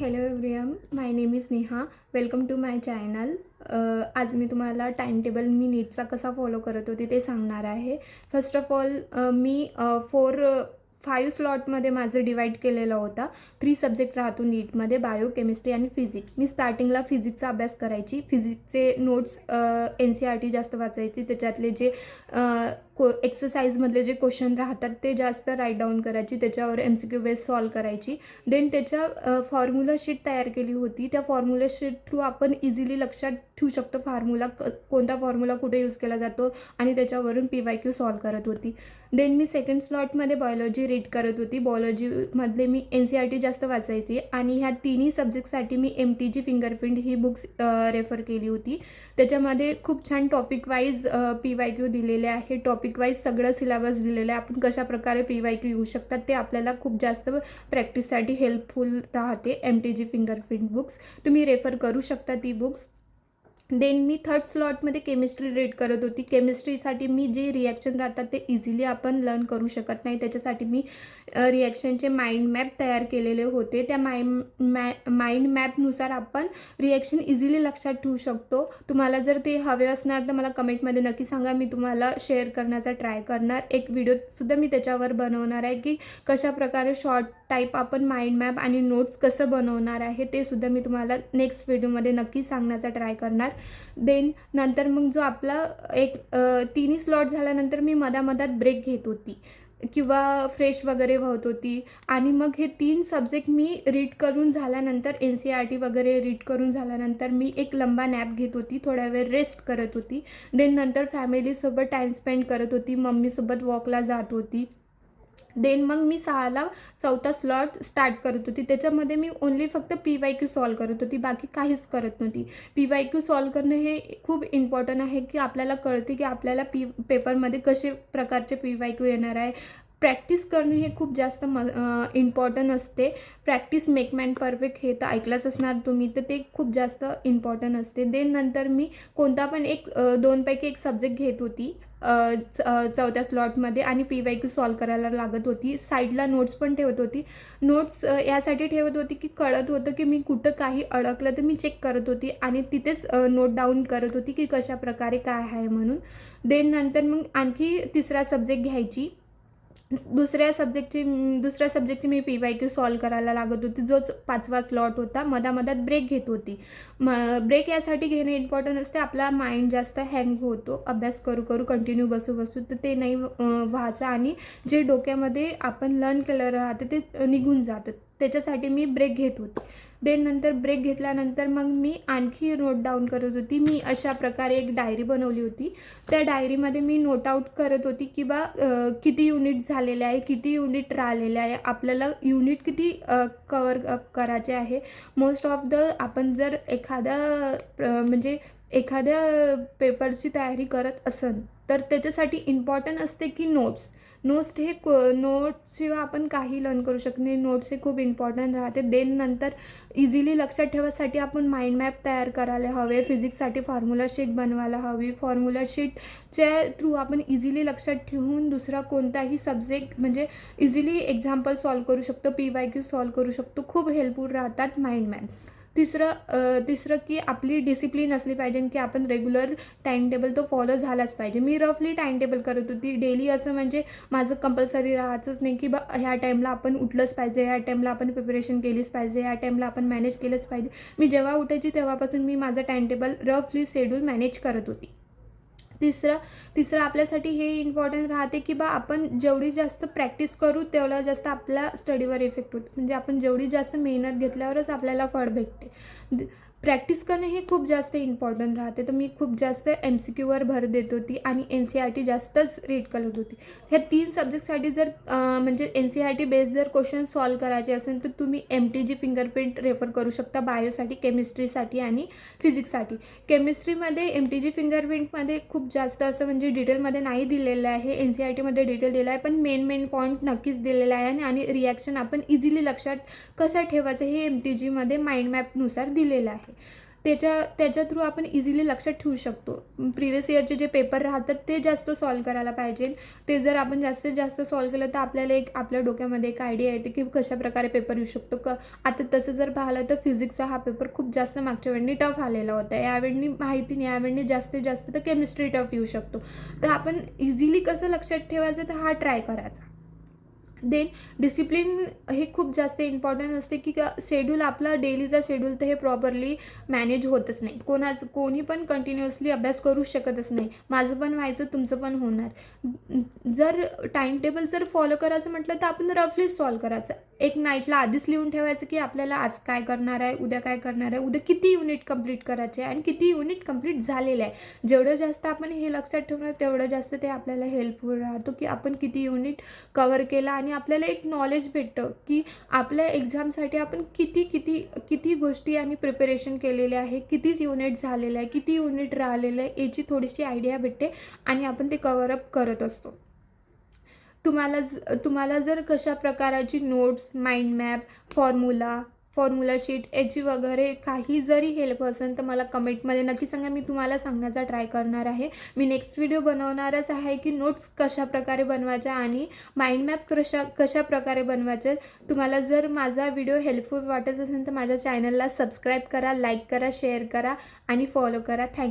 Hello everyone, my name is Neha. Welcome to my channel. आज मी तुम्हाला टाईमटेबल मी नीटचा कसा फॉलो करत होती ते सांगणार आहे. फर्स्ट ऑफ ऑल मी 5 स्लॉटमध्ये माझं डिवाईड केलेला होता. 3 सब्जेक्ट राहतो नीटमध्ये, बायो, केमिस्ट्री आणि फिजिक्स. मी स्टार्टिंगला फिजिक्सचा अभ्यास करायची. फिजिक्सचे नोट्स NCERT जास्त वाचायची. त्याच्यातले जे एक्सरसाइजमधले जे क्वेश्चन राहतात ते जास्त राईट डाऊन करायची. त्याच्यावर MCQ बेस सॉल्व करायची. देन त्याच्या फॉर्म्युला शीट तयार केली होती. त्या फॉर्म्युला शीट थ्रू आपण इझिली लक्षात ठेवू शकतो कोणता फॉर्म्युला कुठे यूज केला जातो आणि त्याच्यावरून PYQ सॉल्व करत होती. देन मी सेकंड स्लॉटमध्ये बायोलॉजी रीड करत होती. बायोलॉजीमधले मी NCERT जास्त वाचायची आणि ह्या तिन्ही सब्जेक्टसाठी मी MTG फिंगरप्रिंट ही बुक्स रेफर केली होती. त्याच्यामध्ये खूप छान टॉपिक वाईज PYQ दिलेले आहे. टॉपिक वाईज सगळं सिलेबस दिलेलं आहे. आपण कशाप्रकारे PYQ येऊ शकतात ते आपल्याला खूप जास्त प्रॅक्टिससाठी हेल्पफुल राहते. MTG फिंगरप्रिंट बुक्स तुम्ही रेफर करू शकता ती बुक्स. देन मी थर्ड स्लॉटमध्ये केमिस्ट्री रीड करत होती. केमिस्ट्रीसाठी मी जे रिॲक्शन राहतात ते इझिली आपण लर्न करू शकत नाही. त्याच्यासाठी मी रिॲक्शनचे माइंड मॅप तयार केलेले होते. त्या माइंड मॅपनुसार आपण रिॲक्शन इझिली लक्षात ठेवू शकतो. तुम्हाला जर ते हवे असणार तर मला कमेंटमध्ये नक्की सांगा. मी तुम्हाला शेअर करण्याचा ट्राय करणार. एक व्हिडिओसुद्धा मी त्याच्यावर बनवणार आहे की कशाप्रकारे शॉर्ट टाईप आपण माइंड मॅप आणि नोट्स कसं बनवणार आहे ते सुद्धा मी तुम्हाला नेक्स्ट व्हिडिओमध्ये नक्की सांगण्याचा ट्राय करणार. देन नंतर मग जो आपला एक तिन्ही स्लॉट झाल्यानंतर मी मधात ब्रेक घेत होती किंवा फ्रेश वगैरे होत होती. आणि मग हे 3 सब्जेक्ट मी रीड करून झाल्यानंतर NCERT वगैरे रीड करून झाल्यानंतर मी एक लंबा नॅप घेत होती. थोड्या वेळ रेस्ट करत होती. देन नंतर फॅमिलीसोबत टाईम स्पेंड करत होती. मम्मीसोबत वॉकला जात होती. देन मग मी 6ला चौथा स्लॉट स्टार्ट करत होती. त्याच्यामध्ये मी ओन्ली फक्त PYQ सॉल्व करत होती, बाकी काहीच करत नव्हती. PYQ सॉल्व करणं हे खूप इम्पॉर्टंट आहे की आपल्याला कळते की आपल्याला पेपरमध्ये कसे प्रकारचे PYQ येणार आहे. प्रॅक्टिस करणं हे खूप जास्त इम्पॉर्टंट असते. प्रॅक्टिस मेक मॅन परफेक्ट हे तर ऐकलंच असणार तुम्ही, तर ते खूप जास्त इम्पॉर्टंट असते. देन नंतर मी कोणता पण एक 2पैकी एक सब्जेक्ट घेत होती चौथ्या स्लॉटमध्ये आणि PYQ सॉल्व करायला लागत होती. साईडला नोट्स पण ठेवत होती. नोट्स यासाठी ठेवत होती की कळत होतं की मी कुठं काही अडकलं तर मी चेक करत होती आणि तिथेच नोट डाऊन करत होती की कशाप्रकारे काय आहे म्हणून. देन नंतर मग आणखी तिसरा सब्जेक्ट घ्यायची. दुसऱ्या सब्जेक्टची मी PYQ सॉल्व करायला लागत होती. जोच 5वा स्लॉट होता. मधात ब्रेक घेत होती. ब्रेक यासाठी घेणं इम्पॉर्टंट असते. आपला माइंड जास्त हँग होतो अभ्यास करू कंटिन्यू बसू तर ते नाही व्हायचं आणि जे डोक्यामध्ये आपण लर्न केलं राहतं ते निघून जातं. त्याच्यासाठी मी ब्रेक घेत होते. देन नंतर ब्रेक घेतल्यानंतर मग मी आणखी नोट डाऊन करत होती. मी अशा प्रकारे एक डायरी बनवली होती. त्या डायरीमध्ये मी नोट आऊट करत होती की किती युनिट झालेले आहे, किती युनिट राहिलेले आहे, आपल्याला युनिट किती कवर करायचे आहे. मोस्ट ऑफ द आपण जर एखाद्या पेपरची तयारी करत असेल तर त्याच्यासाठी इम्पॉर्टंट असते की नोट्स नोट्सशिवाय आपण काही लर्न करू शकत नाही. नोट्स हे खूप इम्पॉर्टंट राहते. देन नंतर इझिली लक्षात ठेवायसाठी आपण माइंड मॅप तयार करायला हवे. फिजिक्ससाठी फॉर्म्युला शीट बनवायला हवी. फॉर्म्युला शीटच्या थ्रू आपण इझिली लक्षात ठेवून दुसरा कोणताही सब्जेक्ट म्हणजे इझिली एक्झाम्पल सॉल्व करू शकतो, PYQ सॉल्व करू शकतो. खूप हेल्पफुल राहतात माइंड मॅप. तिसरं की आपली डिसिप्लिन असली पाहिजे की आपण रेग्युलर टाईमटेबल तो फॉलो झालाच पाहिजे. मी रफली टाईमटेबल करत होती. डेली असं म्हणजे माझं कंपल्सरी राहायचंच नाही की ह्या टाईमला आपण उठलंच पाहिजे, ह्या टाईमला आपण प्रिपरेशन केलीच पाहिजे, ह्या टाईमला आपण मॅनेज केलंच पाहिजे. मी जेव्हा उठायची तेव्हापासून मी माझं टाईमटेबल रफली शेड्यूल मॅनेज करत होती. तिसरं आपल्यासाठी हे इम्पॉर्टंट राहते की आपण जेवढी जास्त प्रॅक्टिस करू तेवढा जास्त आपल्या स्टडीवर इफेक्ट होतो. म्हणजे आपण जेवढी जास्त मेहनत घेतल्यावरच आपल्याला फळ भेटते. प्रॅक्टिस करणं हे खूप जास्त इम्पॉर्टंट राहते. तर मी खूप जास्त MCQवर भर देत होती आणि NCERT जास्तच रीड करत होती. ह्या 3 सब्जेक्टसाठी जर म्हणजे NCERT बेस जर क्वेश्चन सॉल्व करायचे असेल तर तुम्ही MTG फिंगरप्रिंट रेफर करू शकता बायोसाठी, केमिस्ट्रीसाठी आणि फिजिक्ससाठी. केमिस्ट्रीमध्ये MTG फिंगरप्रिंटमध्ये खूप जास्त असं म्हणजे डिटेलमध्ये नाही दिलेलं आहे. NCERTमध्ये डिटेल दिलं आहे पण मेन पॉईंट नक्कीच दिलेला आहे आणि रिॲक्शन आपण इझिली लक्षात कसं ठेवायचं हे MTGमध्ये माइंड मॅपनुसार दिलेलं आहे. त्याच्या थ्रू आपण इझिली लक्षात ठेवू शकतो. प्रिव्हियस इयरचे जे पेपर राहतात ते जास्त सॉल्व करायला पाहिजे. ते जर आपण जास्तीत जास्त सॉल्व केलं तर आपल्याला आपल्या डोक्यामध्ये एक आयडिया येते की कशाप्रकारे पेपर येऊ शकतो. आता तसं जर पाहिलं तर फिजिक्सचा हा पेपर खूप जास्त मागच्या वेळी टफ आलेला होता. यावेळी माहिती नाही, यावेळी जास्तीत जास्त तर केमिस्ट्री टफ येऊ शकतो. तर आपण इझिली कसं लक्षात ठेवायचं तर हा ट्राय करायचा. देन डिसिप्लिन हे खूप जास्त इम्पॉर्टंट असते की शेड्यूल आपला डेलीचा शेड्यूल तर हे प्रॉपरली मॅनेज होतच नाही. कोणी पण कंटिन्युअसली अभ्यास करू शकतच नाही. माझं पण व्हायचं, तुमचं पण होणार. जर टाईम टेबल जर फॉलो करायचं म्हटलं तर आपण रफली सॉल्व करायचं. एक नाईटला आधीच लिहून ठेवायचं की आपल्याला आज काय करणार आहे, उद्या काय करणार आहे, उद्या किती युनिट कंप्लीट करायचे आहे आणि किती युनिट कंप्लीट झालेले आहे. जेवढं जास्त आपण हे लक्षात ठेवणार तेवढं जास्त ते आपल्याला हेल्पफुल राहतो की आपण किती युनिट कवर केला आणि आपल्याला एक नॉलेज भेटतं की आपल्या एक्झामसाठी आपण किती किती किती गोष्टी आणि प्रिपरेशन केलेले आहे, किती युनिट झालेलं आहे, किती युनिट राहिलेलं आहे, याची थोडीशी आयडिया भेटते आणि आपण ते कव्हरअप करत असतो. तुम्हाला जर कशा प्रकाराची notes, mind map, formula sheet याची वगैरे काही जरी हेल्प असेल तर मला कमेंटमध्ये नक्की सांगा. मी तुम्हाला सांगण्याचा ट्राय करणार आहे. मी नेक्स्ट व्हिडिओ बनवणारच आहे की नोट्स कशा प्रकारे बनवायच्या आणि माइंड मॅप कशा प्रकारे बनवायचे. तुम्हाला जर माझा व्हिडिओ हेल्पफुल वाटत असेल तर माझ्या चॅनलला सबस्क्राईब करा, लाईक करा, शेअर करा आणि फॉलो करा. थँक्यू.